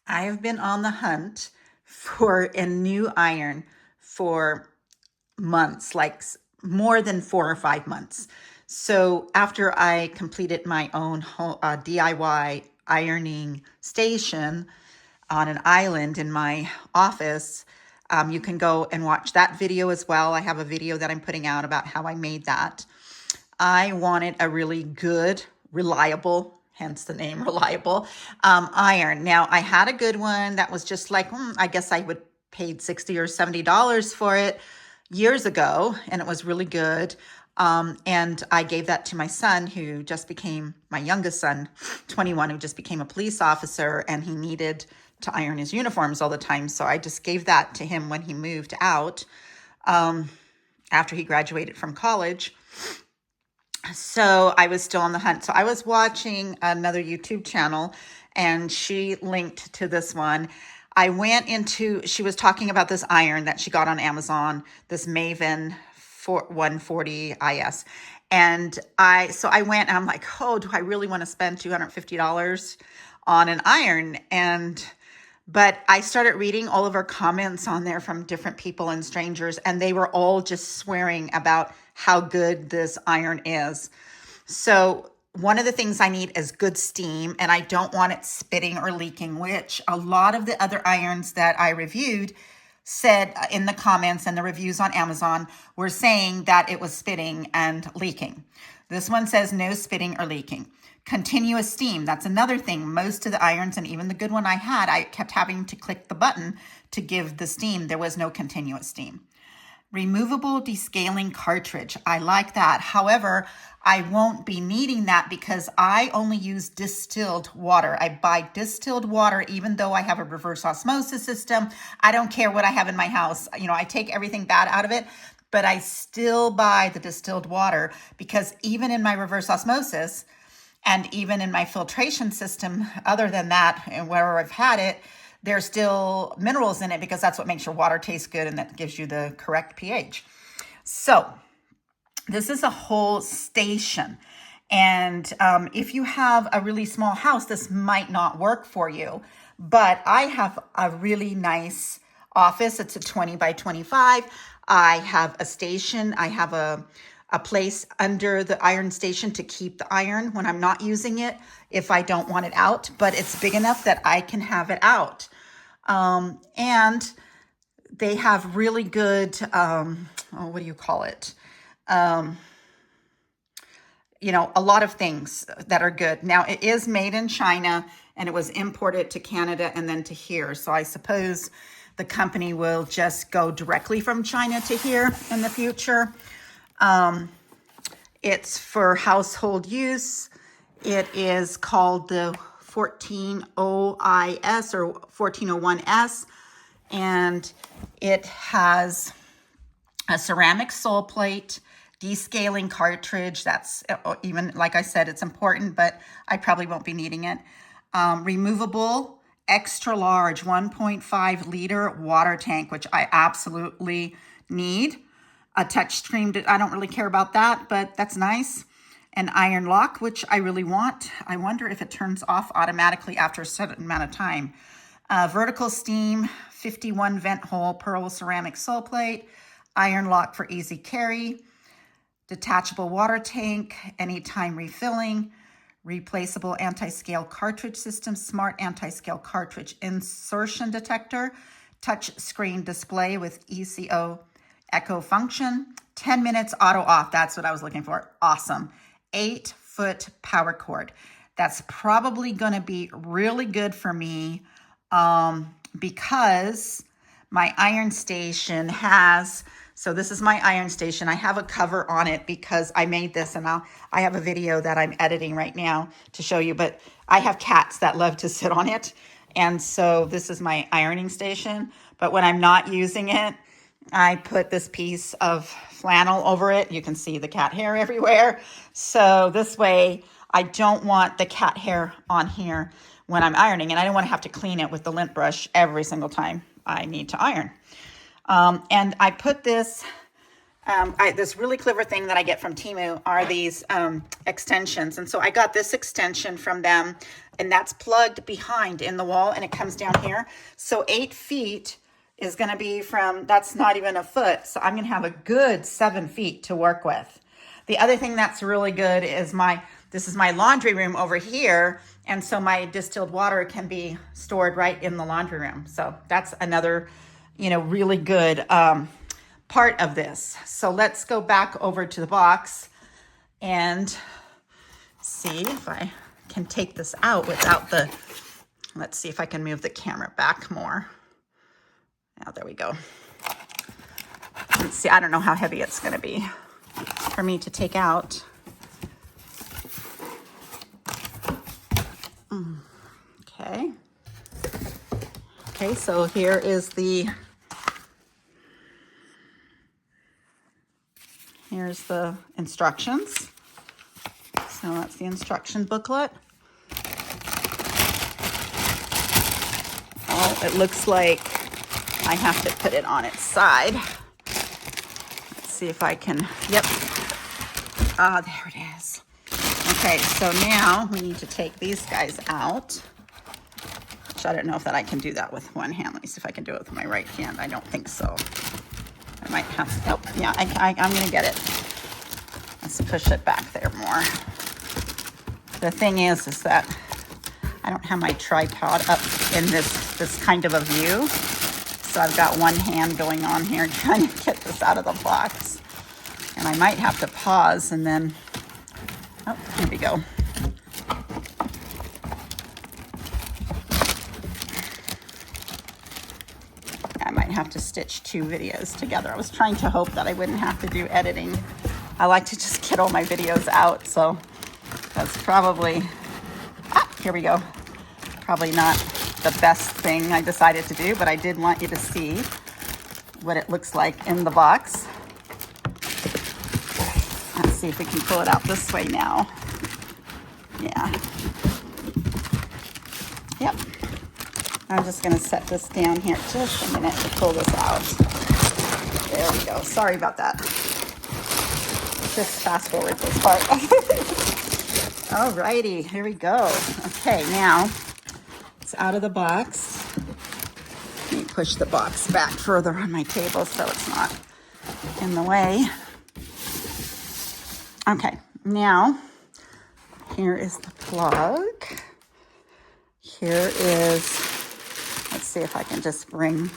I have been on the hunt for a new iron for months, like more than 4 or 5 months. So after I completed my own DIY ironing station on an island in my office, you can go and watch that video as well. I have a video that I'm putting out about how I made that. I wanted a really good, reliable, hence the name reliable, iron. Now, I had a good one that was just like, I guess I would paid $60 or $70 for it years ago, and it was really good. And I gave that to my son, who just became my youngest son, 21, who just became a police officer, and he needed to iron his uniforms all the time. So I just gave that to him when he moved out after he graduated from college. So I was still on the hunt. So I was watching another YouTube channel and she linked to this one. I went into, she was talking about this iron that she got on Amazon, this Maven 140 IS. And I went and I'm like, oh, do I really want to spend $250 on an iron? But I started reading all of her comments on there from different people and strangers, and they were all just swearing about how good this iron is. So one of the things I need is good steam, and I don't want it spitting or leaking, which a lot of the other irons that I reviewed said in the comments and the reviews on Amazon were saying that it was spitting and leaking. This one says no spitting or leaking. Continuous steam, that's another thing. Most of the irons, and even the good one I had, I kept having to click the button to give the steam. There was no continuous steam. Removable descaling cartridge, I like that. However, I won't be needing that because I only use distilled water. I buy distilled water even though I have a reverse osmosis system. I don't care what I have in my house. I take everything bad out of it, but I still buy the distilled water because even in my reverse osmosis, and even in my filtration system, other than that, and wherever I've had it, there's still minerals in it because that's what makes your water taste good and that gives you the correct pH. So this is a whole station. And if you have a really small house, this might not work for you. But I have a really nice office. It's a 20 by 25. I have a station. I have a place under the iron station to keep the iron when I'm not using it if I don't want it out, but it's big enough that I can have it out. And they have really good, what do you call it? A lot of things that are good. Now, it is made in China and it was imported to Canada and then to here. So I suppose the company will just go directly from China to here in the future. It's for household use. It is called the 14OIS or 1401S, and it has a ceramic sole plate, descaling cartridge. That's even, like I said, it's important, but I probably won't be needing it. Removable, extra large, 1.5 liter water tank, which I absolutely need. A touch screen, I don't really care about that, but that's nice. An iron lock, which I really want. I wonder if it turns off automatically after a certain amount of time. Vertical steam, 51 vent hole, pearl ceramic sole plate, iron lock for easy carry, detachable water tank, anytime refilling, replaceable anti-scale cartridge system, smart anti-scale cartridge insertion detector, touch screen display with ECO echo function, 10 minutes auto off. That's what I was looking for. Awesome. 8-foot power cord. That's probably going to be really good for me because my iron station has, so this is my iron station. I have a cover on it because I made this and I have a video that I'm editing right now to show you, but I have cats that love to sit on it. And so this is my ironing station, but when I'm not using it, I put this piece of flannel over it. You can see the cat hair everywhere. So this way, I don't want the cat hair on here when I'm ironing, and I don't want to have to clean it with the lint brush every single time I need to iron. And I put this This really clever thing that I get from Temu are these extensions. And so I got this extension from them, and that's plugged behind in the wall, and it comes down here. So 8 feet is going to be from, that's not even a foot. So I'm going to have a good 7 feet to work with. The other thing that's really good is this is my laundry room over here. And so my distilled water can be stored right in the laundry room. So that's another, really good part of this. So let's go back over to the box and see if I can take this out without let's see if I can move the camera back more. Now, there we go. Let's see, I don't know how heavy it's going to be for me to take out. Okay. Okay, so here's the instructions. So that's the instruction booklet. Oh, it looks like I have to put it on its side. Let's see if I can, yep. Ah, there it is. Okay, so now we need to take these guys out. Which I don't know if I can do that with one hand. Let me see if I can do it with my right hand. I don't think so. I might have to, oh, yeah, I'm gonna get it. Let's push it back there more. The thing is that I don't have my tripod up in this kind of a view. So I've got one hand going on here trying to get this out of the box. And I might have to pause and then, oh, here we go. I might have to stitch 2 videos together. I was trying to hope that I wouldn't have to do editing. I like to just get all my videos out, so that's probably, here we go. Probably not the best thing I decided to do, but I did want you to see what it looks like in the box. Let's see if we can pull it out this way now. Yeah. Yep. I'm just going to set this down here just a minute to pull this out. There we go. Sorry about that. Just fast forward this part. Alrighty, here we go. Okay, now it's out of the box. Let me push the box back further on my table so it's not in the way. Okay, now here is the plug. Here is, let's see if I can just bring,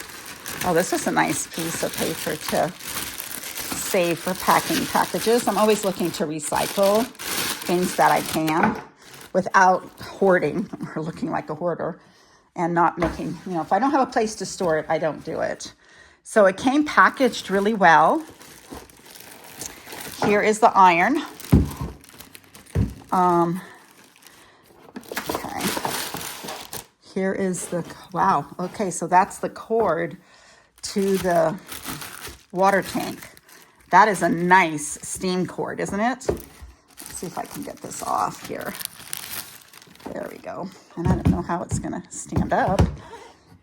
oh, this is a nice piece of paper to save for packing packages. I'm always looking to recycle things that I can without hoarding or looking like a hoarder and not making, if I don't have a place to store it, I don't do it. So it came packaged really well. Here is the iron. Okay. Here is the, wow. Okay, so that's the cord to the water tank. That is a nice steam cord, isn't it? Let's see if I can get this off here. There we go. And I don't know how it's going to stand up.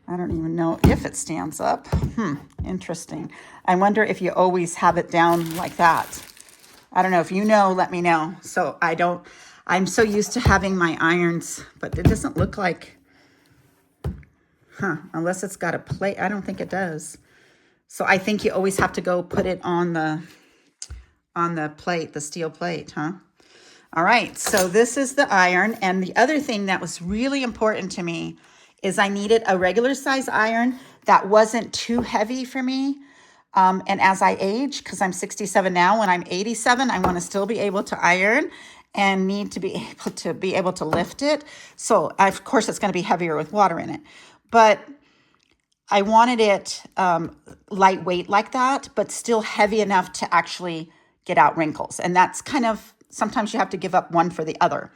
I don't even know if it stands up. Interesting. I wonder if you always have it down like that. I don't know. If you know, let me know. So I'm so used to having my irons, but it doesn't look like, unless it's got a plate. I don't think it does. So I think you always have to go put it on the plate, the steel plate, huh? All right, so this is the iron. And the other thing that was really important to me is I needed a regular size iron that wasn't too heavy for me. And as I age, because I'm 67 now, when I'm 87, I want to still be able to iron and need to be able to lift it. So of course it's going to be heavier with water in it, but I wanted it lightweight like that, but still heavy enough to actually get out wrinkles. And that's kind of, sometimes you have to give up one for the other,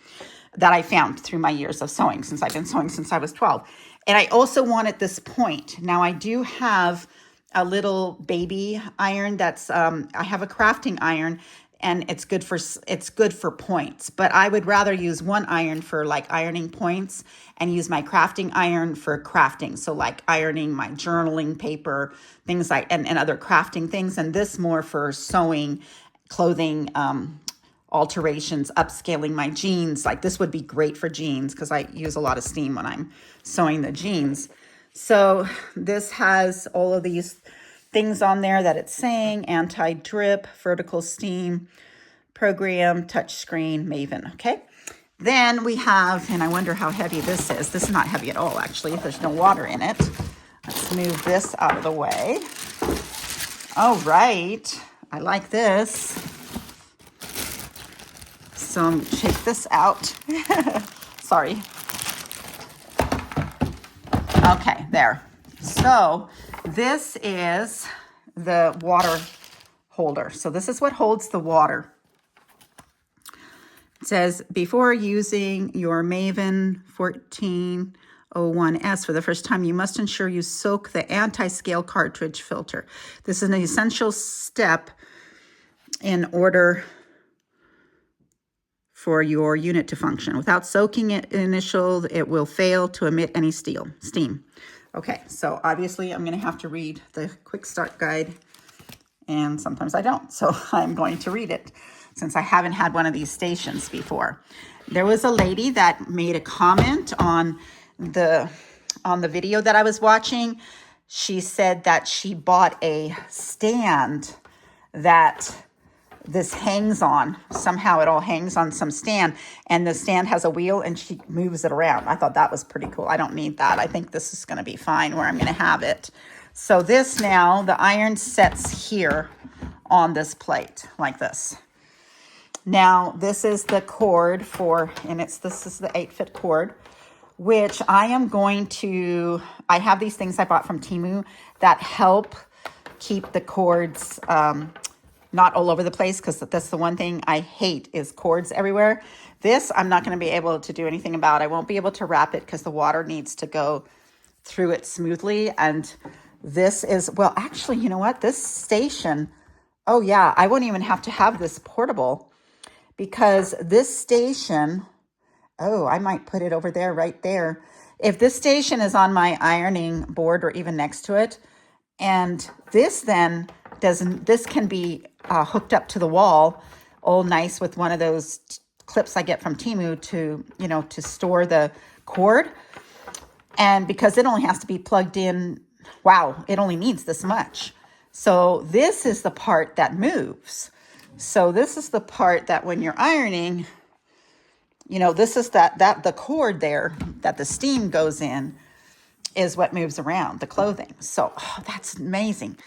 that I found through my years of sewing, since I've been sewing since I was 12. And I also wanted this point. Now I do have a little baby iron that's, I have a crafting iron, and it's good for points. But I would rather use one iron for like ironing points and use my crafting iron for crafting. So like ironing my journaling paper, things like, and other crafting things. And this more for sewing, clothing, alterations, upscaling my jeans. Like this would be great for jeans because I use a lot of steam when I'm sewing the jeans. So this has all of these things on there that it's saying: anti-drip, vertical steam, program, touchscreen, Maven. Okay. Then we have, and I wonder how heavy this is. This is not heavy at all, actually. There's no water in it. Let's move this out of the way. All right. I like this. So shake this out. Sorry. Okay, there. So this is the water holder. So this is what holds the water. It says, before using your Maven 1401S for the first time, you must ensure you soak the anti-scale cartridge filter. This is an essential step in order for your unit to function. Without soaking it initial, it will fail to emit any steam. Okay, so obviously I'm going to have to read the quick start guide, and sometimes I don't. So I'm going to read it since I haven't had one of these stations before. There was a lady that made a comment on the video that I was watching. She said that she bought a stand that this hangs on. Somehow it all hangs on some stand, and the stand has a wheel and she moves it around. I thought that was pretty cool. I don't need that. I think this is going to be fine where I'm going to have it. So this now, the iron sets here on this plate like this. Now this is the cord for, and this is the 8-foot cord, which I am going to, I have these things I bought from Temu that help keep the cords not all over the place, because that's the one thing I hate is cords everywhere. This I'm not going to be able to do anything about. I won't be able to wrap it because the water needs to go through it smoothly. And this is, well, actually, you know what? This station, oh yeah, I won't even have to have this portable, because this station, oh, I might put it over there, right there. If this station is on my ironing board or even next to it, and this then doesn't, this can be hooked up to the wall, all nice with one of those clips I get from Temu to, you know, to store the cord. And because it only has to be plugged in, wow, it only needs this much. So this is the part that moves. So this is the part that when you're ironing, you know, this is that the cord there that the steam goes in is what moves around the clothing. So that's amazing.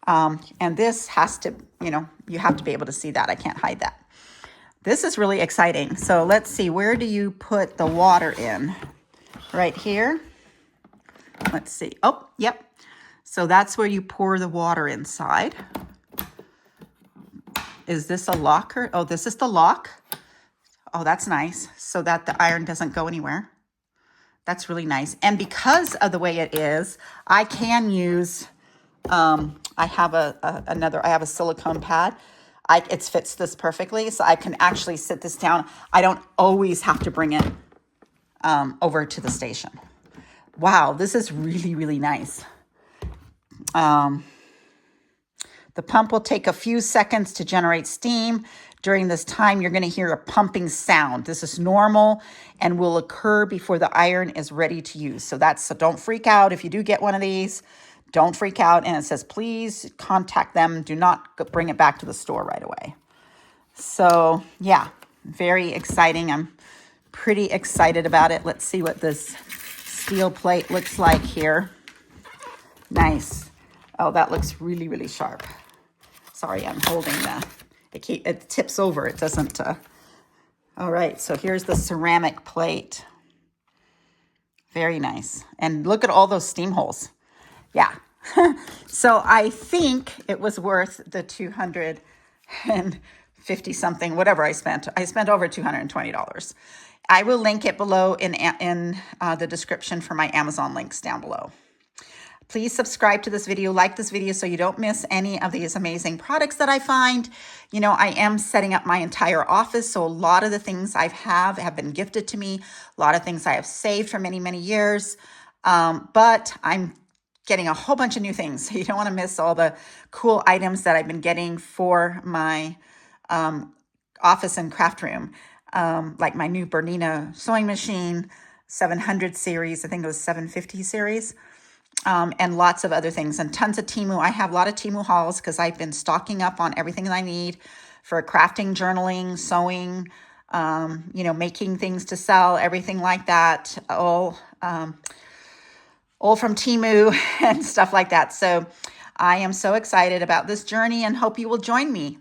And this has to, you know, you have to be able to see that. I can't hide that. This is really exciting. So let's see, where do you put the water in? Right here. Let's see. Oh, yep. So that's where you pour the water inside. Is this a locker? Oh, this is the lock. Oh, that's nice. So that the iron doesn't go anywhere. That's really nice. And because of the way it is, I can use, I have a silicone pad. It fits this perfectly. So I can actually sit this down. I don't always have to bring it over to the station. Wow, this is really, really nice. The pump will take a few seconds to generate steam. During this time, you're going to hear a pumping sound. This is normal and will occur before the iron is ready to use. So don't freak out if you do get one of these. Don't freak out. And it says, please contact them. Do not bring it back to the store right away. So yeah, very exciting. I'm pretty excited about it. Let's see what this steel plate looks like here. Nice. Oh, that looks really, really sharp. Sorry, I'm holding it tips over. It doesn't. All right, so here's the ceramic plate. Very nice. And look at all those steam holes. Yeah. So I think it was worth the $250 something, whatever I spent. I spent over $220. I will link it below in the description for my Amazon links down below. Please subscribe to this video, like this video so you don't miss any of these amazing products that I find. You know, I am setting up my entire office, so a lot of the things I have been gifted to me. A lot of things I have saved for many, many years. But I'm getting a whole bunch of new things. So you don't want to miss all the cool items that I've been getting for my office and craft room. Like my new Bernina sewing machine, 700 series, I think it was 750 series. And lots of other things and tons of Temu. I have a lot of Temu hauls because I've been stocking up on everything that I need for crafting, journaling, sewing, you know, making things to sell, everything like that, all from Temu and stuff like that. So I am so excited about this journey and hope you will join me.